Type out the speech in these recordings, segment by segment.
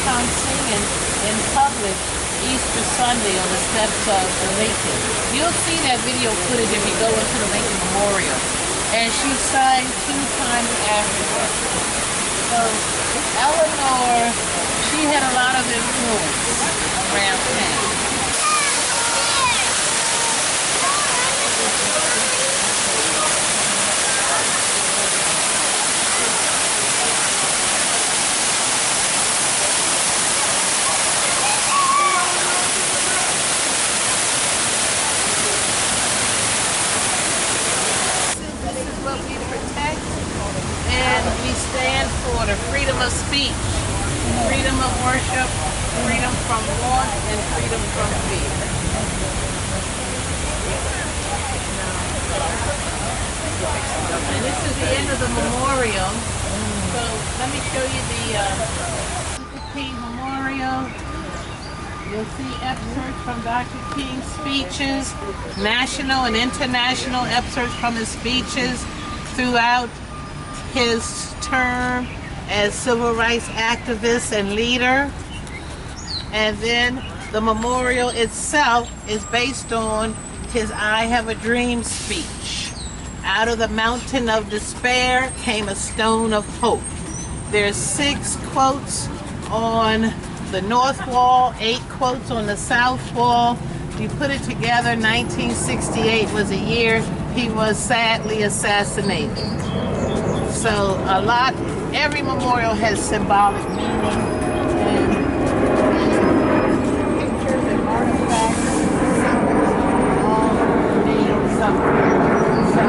time singing in public Easter Sunday on the steps of the Lincoln. You'll see that video footage if you go into the Lincoln Memorial. And she sang 2 times afterwards. So Eleanor, she had a lot of influence around town. What we protect, and we stand for the freedom of speech, freedom of worship, freedom from want, and freedom from fear. And this is the end of the memorial. So let me show you the King Memorial. You'll see excerpts from Dr. King's speeches, national and international excerpts from his speeches throughout his term as civil rights activist and leader. And then the memorial itself is based on his I Have a Dream speech. Out of the mountain of despair came a stone of hope. There's 6 quotes on the north wall, 8 quotes on the south wall. If you put it together, 1968 was a year he was sadly assassinated. So every memorial has symbolic meaning and pictures and artifacts all mean something. So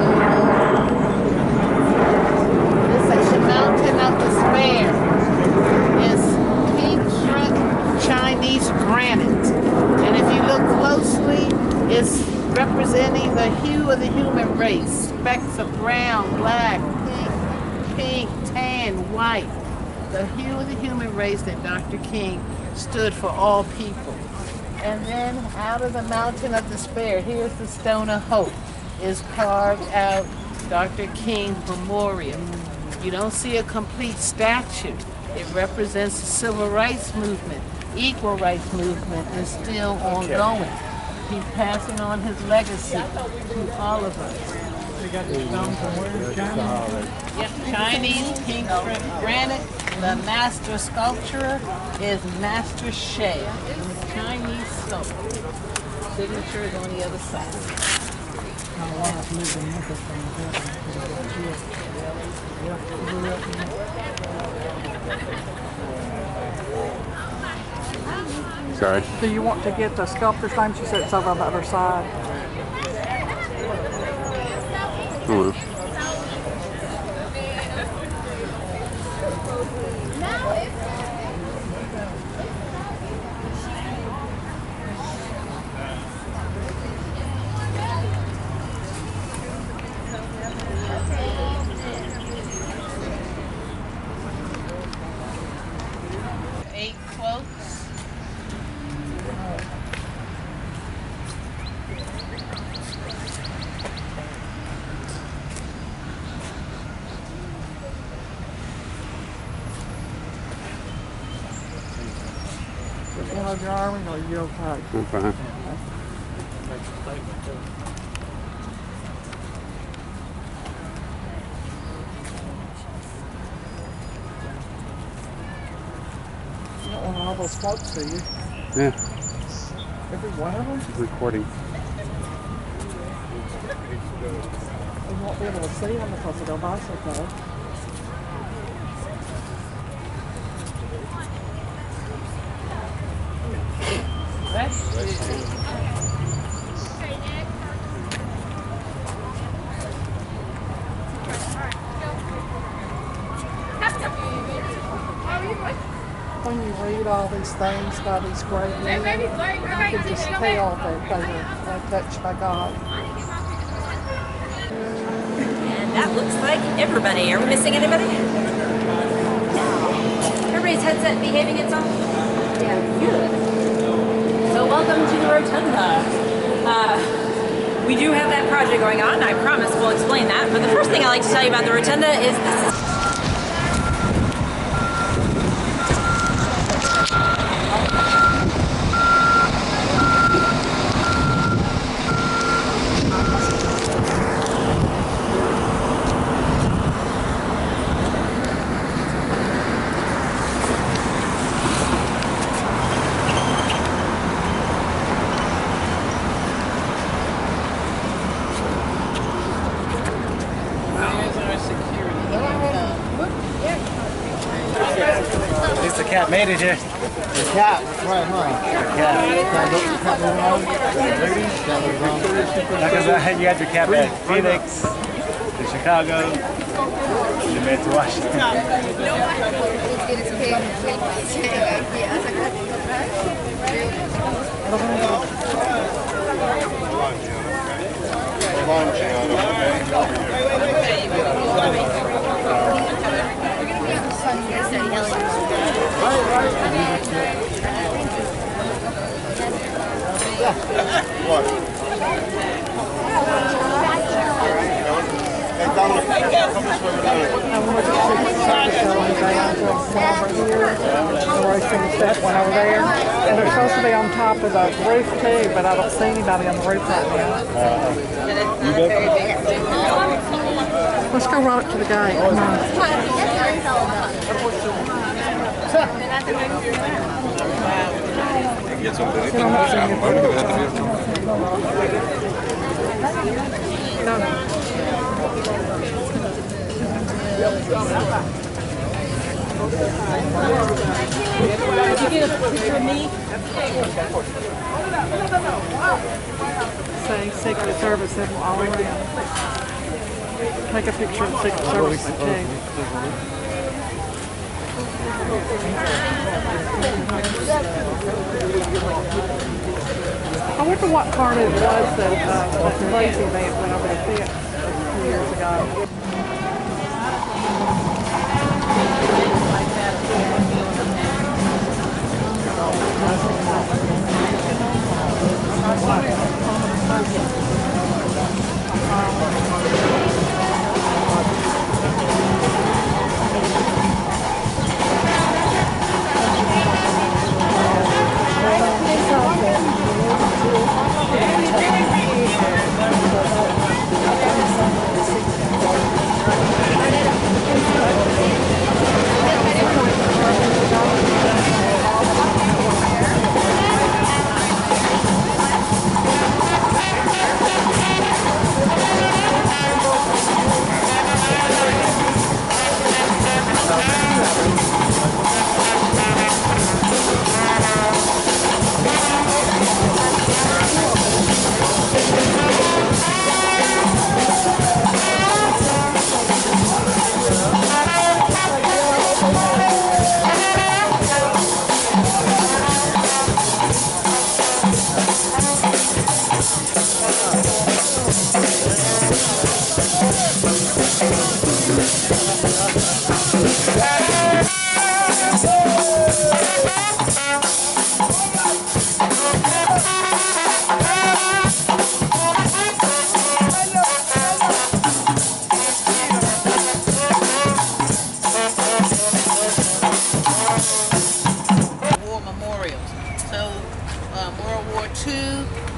this is the mountain of despair. Chinese granite, and if you look closely, it's representing the hue of the human race, specks of brown, black, pink, tan, white, the hue of the human race that Dr. King stood for all people. And then out of the mountain of despair, here's the stone of hope, is carved out Dr. King Memorial. You don't see a complete statue. It represents the civil rights movement. Equal rights movement is still ongoing. He's passing on his legacy to all of us. They got the stone from where? China? Yep, Chinese pink granite. The master sculptor is Master Shea. Chinese sculptor. Signature is on the other side. Sorry. Do you want to get the sculptor's name? She said it's over on the other side. Hello. Your arm, or you okay? I'm fine. You don't want all those quotes, do you? Yeah. Every one of them? Recording. You won't be able to see them because they go by so fast. When you read all these things by these great men, you can just tell that they were touched by God. And that looks like everybody. Are we missing anybody? Everybody's headset behaving itself? Yeah, good. So welcome to the Rotunda. We do have that project going on. I promise we'll explain that. But the first thing I like to tell you about the Rotunda is this. cat made it here. The cat, right, huh? Because you had your cap at Phoenix, to Chicago, you made it to Washington. One over there, and they're supposed to be on top of the roof too, but I don't see anybody on the roof right now. Let's go right up to the gate. Come on. Did you get a picture of me? Say Secret Service all around. Take a picture of Secret Service too. I wonder what part it was that lazy event went over the pit a few years ago.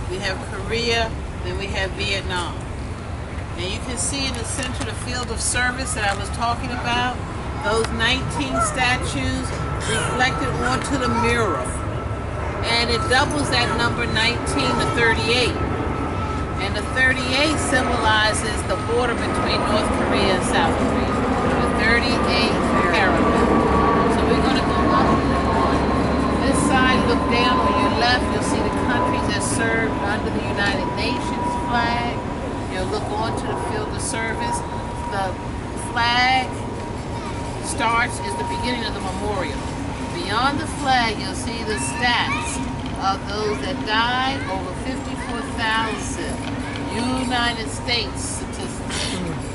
we have Korea, then we have Vietnam. And you can see in the center the field of service that I was talking about, those 19 statues reflected onto the mural. And it doubles that number 19 to 38. And the 38 symbolizes the border between North Korea and South Korea. The 38th parallel. So we're going to go up this side, look down on your left, you'll see the countries that served under the United Nations flag. You'll look onto the field of service. The flag starts is the beginning of the memorial. Beyond the flag, you'll see the stats of those that died, over 54,000. United States statistics,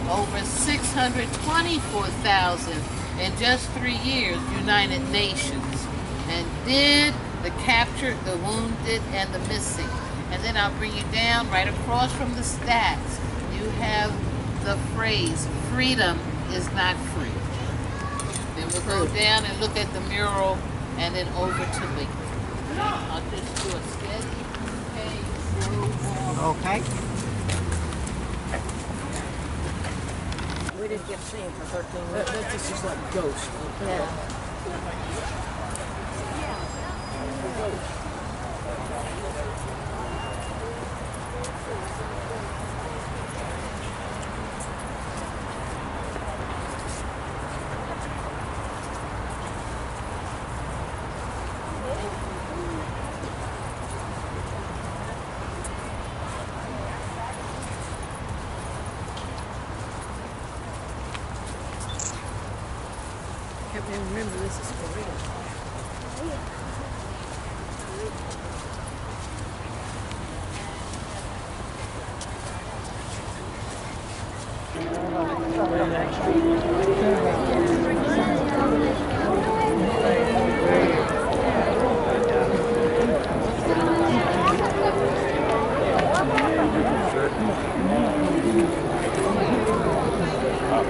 over 624,000 in just 3 years, United Nations. And did the captured, the wounded, and the missing. And then I'll bring you down right across from the stats. You have the phrase, freedom is not free. Then we'll go down and look at the mural and then over to me. I'll just do a steady pace. Okay. We didn't get seen for 13 minutes. That's just like a ghost. Yeah. And remember, this is Korea.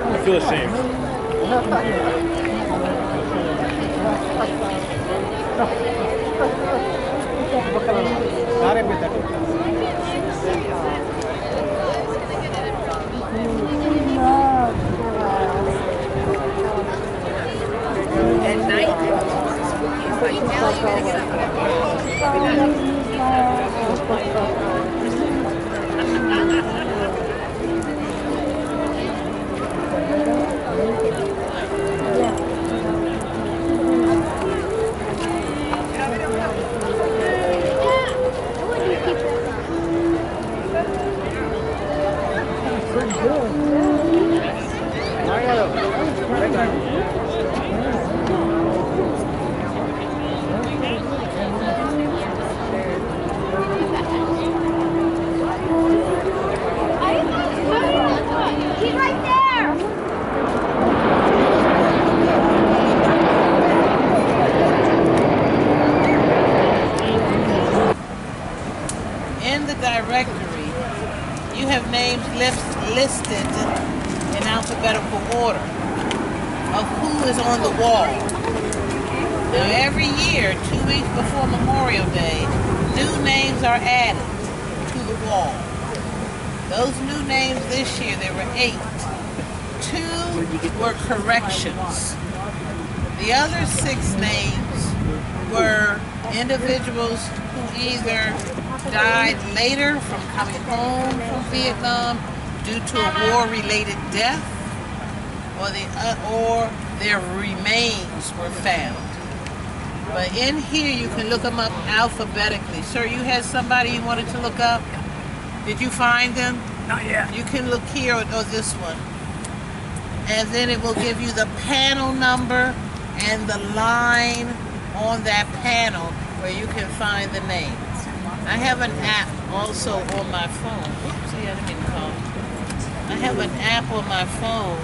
I feel ashamed. At night, it's like now you're gonna get He's right there! in the directory, you have names listed in alphabetical order of who is on the wall. Now every year, 2 weeks before Memorial Day, new names are added to the wall. Those new names this year, there were 8. 2 were corrections. The other 6 names were individuals who either died later from coming home from Vietnam due to a war-related death, or their remains were found. But in here you can look them up alphabetically. Sir, you had somebody you wanted to look up? Did you find them? Not yet. You can look here or this one. And then it will give you the panel number and the line on that panel where you can find the names. I have an app also on my phone. Oopsie, I didn't mean to call. I have an app on my phone,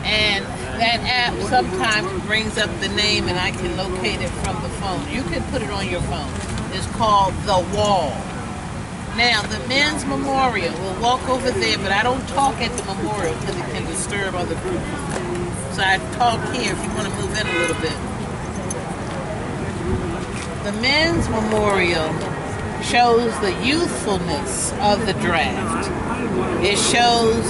and that app sometimes brings up the name and I can locate it from the phone. You can put it on your phone. It's called The Wall. Now, the men's memorial, we'll walk over there, but I don't talk at the memorial because it can disturb other groups. So I talk here if you want to move in a little bit. The men's memorial shows the youthfulness of the draft. It shows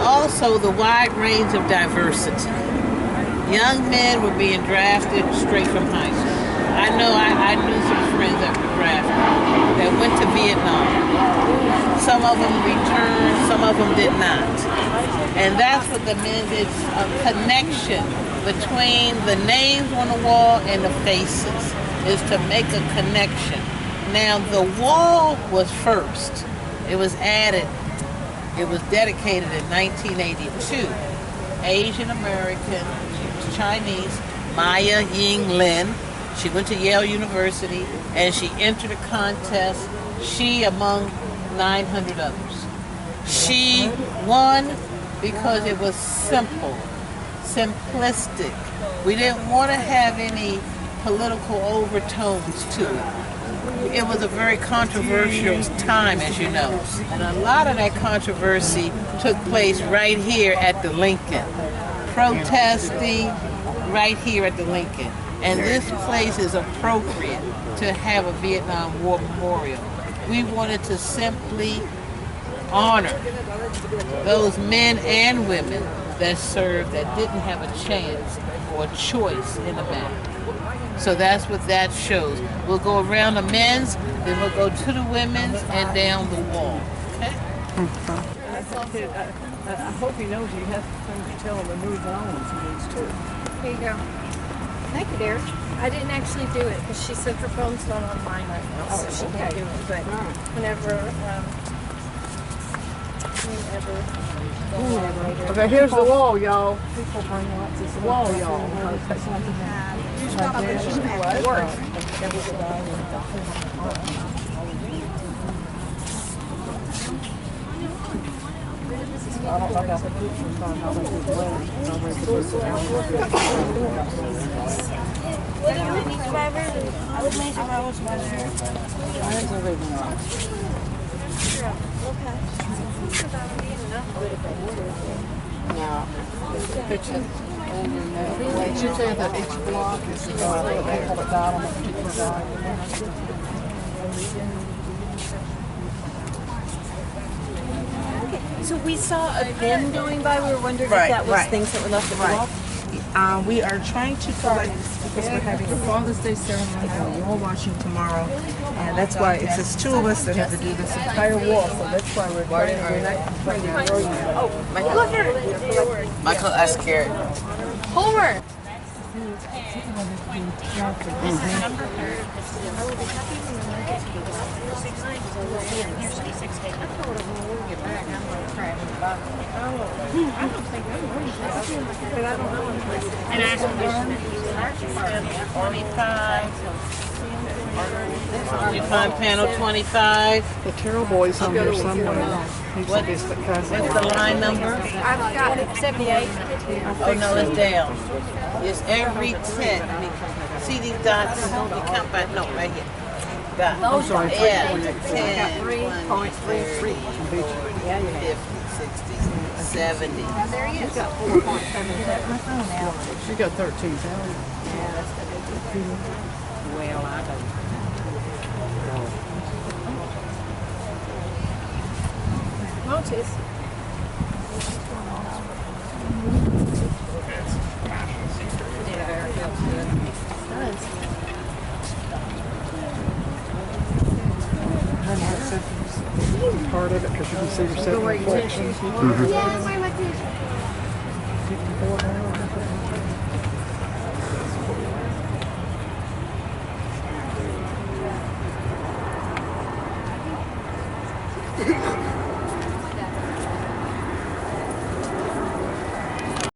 also the wide range of diversity. Young men were being drafted straight from high school. I know I knew some friends that were drafted that went to Vietnam. Some of them returned, some of them did not. And that's what the men did, a connection between the names on the wall and the faces, is to make a connection. Now the wall was first. It was added, it was dedicated in 1982. Asian American, she was Chinese, Maya Ying Lin. She went to Yale University and she entered a contest, she among 900 others. She won because it was simple, simplistic. We didn't want to have any political overtones to it. It was a very controversial time, as you know. And a lot of that controversy took place right here at the Lincoln. Protesting right here at the Lincoln. And this place is appropriate to have a Vietnam War memorial. We wanted to simply honor those men and women that served that didn't have a chance or a choice in the battle. So that's what that shows. We'll go around the men's, then we'll go to the women's and down the wall. Okay? I hope he knows he has to tell him to move on if he needs to. Here you go. Thank you, dear. I didn't actually do it because she said her phone's not online right now, so she can't do it. But whenever Okay, here's the wall, y'all. People bring lots of the wall, y'all. I don't know about the pictures on how they did the wedding. I read the book I think they're leaving off. No. Picture. It should say that each block is they call it died on a particular diet. So we saw a bin going by. We were wondering Right, if that was right. things that were left at the wall. We are trying to collect because we're having a Father's Day ceremony and we're all watching tomorrow, and that's why it's just two of us that have to do this entire wall. So that's why we're trying to Michael S. Carrot. Homer. And ask them 25 panel 25. The Carroll Boy's on here somewhere. He's a distant cousin. What's the line number? I've got 78. Oh no, it's down. It's every 10. See these dots? You count by no right here. Dot. I'm sorry, Yeah, 3.3. 10, 20, 30, 40, 50, 60, 70. There he is. She got 13,000. Well, I don't. Notice. Part of it because you can see yourself in the reflection. Yeah, where am I tissue? 54 now.